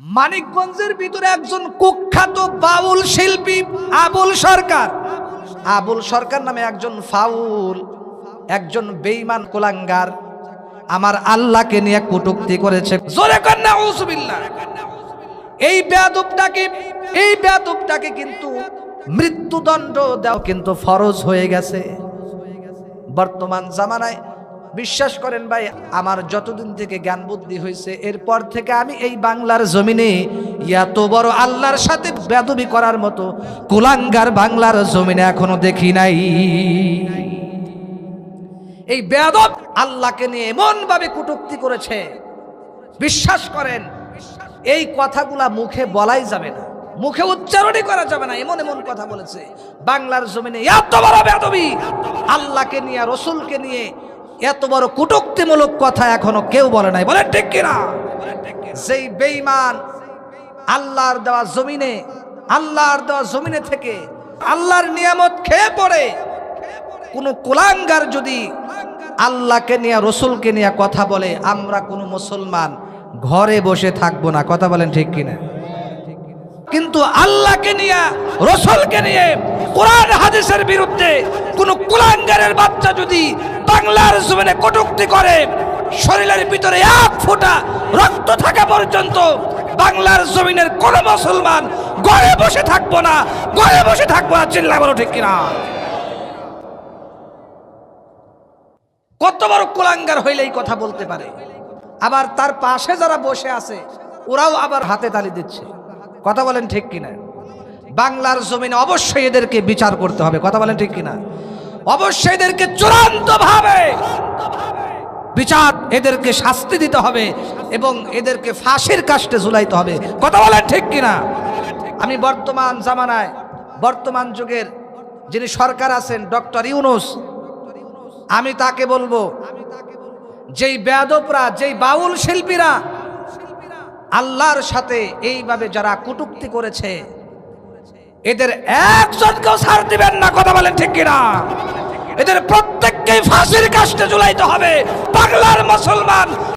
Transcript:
মানিকগঞ্জের ভিতরে একজন কুখ্যাত বাউল শিল্পী আবুল সরকার। আবুল সরকার নামে একজন ফাউল, একজন বেঈমান কুলাঙ্গার আমার আল্লাহকে নিয়ে কটূক্তি করেছে। জোরে কর নাউজুবিল্লাহ। এই বেয়াদবটাকে কিন্তু মৃত্যুদণ্ড দেওয়া কিন্তু ফরজ হয়ে গেছে বর্তমান জামানায়। বিশ্বাস করেন ভাই, আমার যতদিন থেকে জ্ঞান বুদ্ধি হয়েছে এরপর থেকে আমি এই বাংলার জমিনে এত বড় আল্লাহর সাথে বেয়াদবি করার মতো কুলাঙ্গার বাংলার জমিনে এখনো দেখি নাই। এই বেয়াদব আল্লাহকে নিয়ে এমন ভাবে কটূক্তি করেছে, বিশ্বাস করেন এই কথাগুলা মুখে বলাই যাবে না, মুখে উচ্চারণই করা যাবে না, এমন এমন কথা বলেছে বাংলার জমিনে। এত বড় বেয়াদবি আল্লাহকে নিয়ে, রসুলকে নিয়ে এত বড় কটূক্তিমূলক কথা এখনো কেউ বলে নাই। বলে ঠিক কিনা? যেই বেঈমান আল্লাহর দেওয়া জমিনে থেকে আল্লাহর নিয়ামত খেয়ে পড়ে, কোন কুলাঙ্গার যদি আল্লাহকে নিয়ে, রসুলকে নিয়ে কথা বলে, আমরা কোন মুসলমান ঘরে বসে থাকবো না। কথা বলেন ঠিক কিনা? কিন্তু আল্লাহকে নিয়ে, রসুলকে নিয়ে, কোরআন হাদিসের বিরুদ্ধে কোন কুলাঙ্গারের বাচ্চা যদি বাংলার জমিনে কটূক্তি করে, শরীরের ভিতরে এক ফোঁটা রক্ত থাকা পর্যন্ত বাংলার জমিনের কোন মুসলমান ঘরে বসে থাকবো না, ঘরে বসে থাকবো না। চিল্লা বলো ঠিক কিনা? কত বড় কুলাঙ্গার হইলে এই কথা বলতে পারে? আবার তার পাশে যারা বসে আছে ওরাও আবার হাতে তালি দিচ্ছে। কথা বলেন ঠিক কিনা? বাংলার জমিনে অবশ্যই এদেরকে বিচার করতে হবে। কথা বলেন ঠিক কিনা? অবশ্যই এদেরকে চূড়ান্ত ভাবে বিচার, এদেরকে শাস্তি দিতে হবে এবং এদেরকে ফাঁসির কাস্টে ঝুলাইতে হবে। কথা বলেন ঠিক কিনা? আমি বর্তমান জামানায়, বর্তমান যুগের যিনি সরকার আছেন ডক্টর ইউনূস, আমি তাকে বলবো, যেই বেয়াদবরা, যেই বাউল শিল্পীরা আল্লাহর সাথে এইভাবে যারা কটূক্তি করেছে, এদের একজনকেও ছাড় দিবেন না। কথা বলেন ঠিক কিনা? এদের প্রত্যেককে ফাঁসির কাস্টে ঝুলাইতে হবে। বাংলার মুসলমান